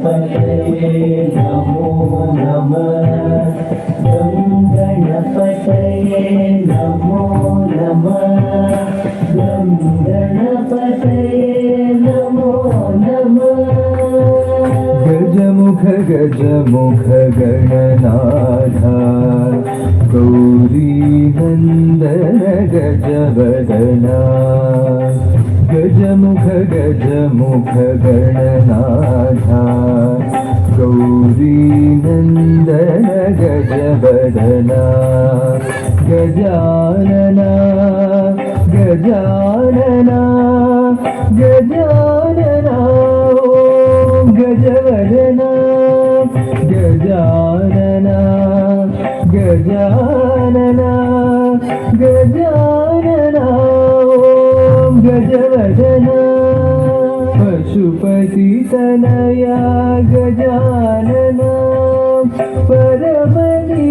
गणपतये नमो नमः गं गणपतये नमो नमः गं गणपतये नमो नमः गजमुख गजमुख गणनाथा गौरी नन्दन गजवदना गजमुख गजमुख गणनाथा गौरी नन्दन गजवदना गजानना गजानना गजानना ॐ गजवदना गजानना गजानना गजानना ॐ गजवदना पशुपतितनया गजानना परमनिरञ्जन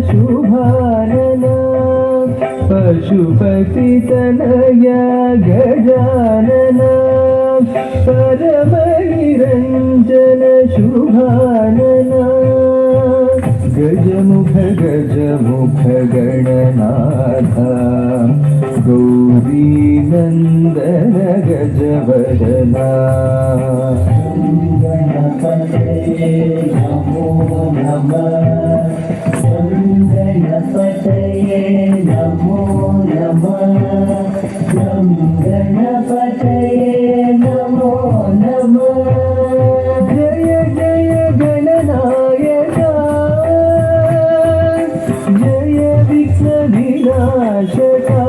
शुभानना पशुपतितनया गजानना परमनिरञ्जन शुभानना गजमुख गजमुख गणनाथा गौरी नन्दन गजवदना गणपतये नमो नमः गणपतये नमो नमः गणपतये नमो नमः जय जय गणनायका जय विघ्नविनाशका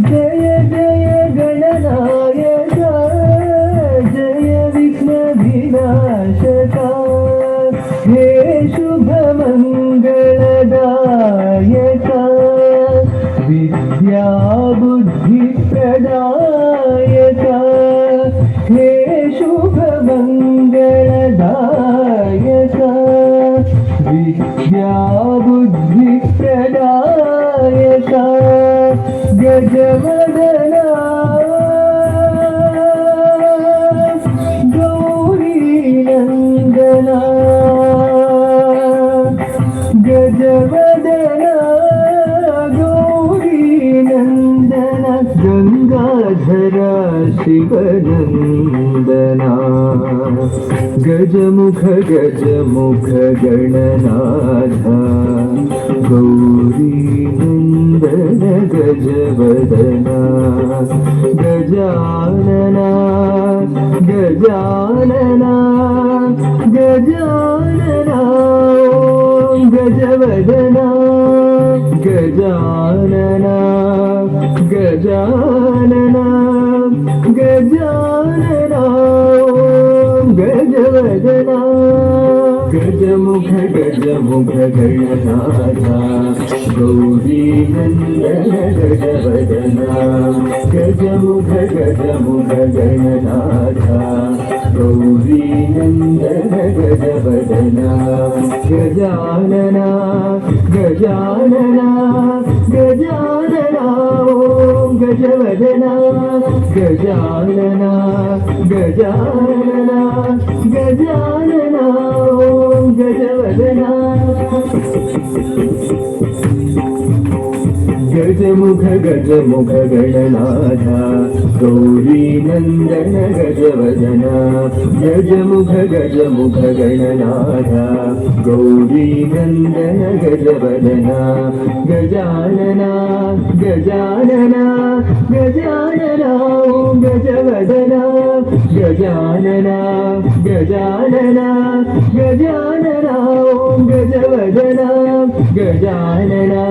जय जय गणनायका जय विघ्नविनाशका हे शुभमङ्गलदायका विद्याबुद्धिप्रदायका हे शुभमङ्गलदायका विद्याबुद्धिप्रदायका गजवदना गौरीनन्दना गजवदना गौरीनन्दन गङ्गाधरा शिवनन्दना गजमुख गजमुख गणनाथा गौरी नन्दन गजवदना गजानना गजानना गजानना ॐ गजवदना गजानना गजानना गजानना ॐ गजवदना गजमुख गजमुख गणनाथा गौरी नन्दन गजवदना गजमुख गजमुख गणनाथा गौरी नन्दन गजवदना गजानना गजानना गजानना ॐ गजवदना गजानना गजानना गजानना ॐ गजवदना गजमुख गजमुख गणनाथा गौरी नन्दन गजवदना गजमुख गजमुख गणनाथा गौरी नन्दन गजवदना गजानना गजानना गजानना ॐ गजवदना गजानना गजानना गजानना ॐ गजवदना गजानना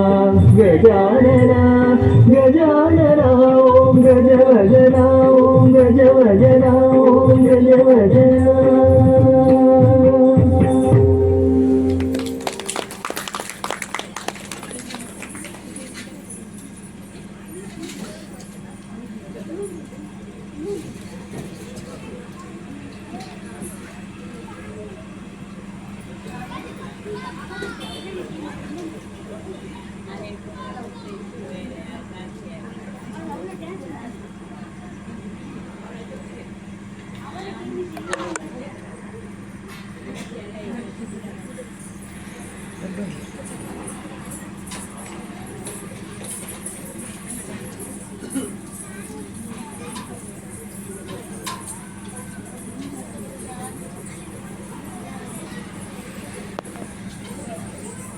गजानना गजानना ॐ गजवदना ॐ गजवदना ॐ गजवदना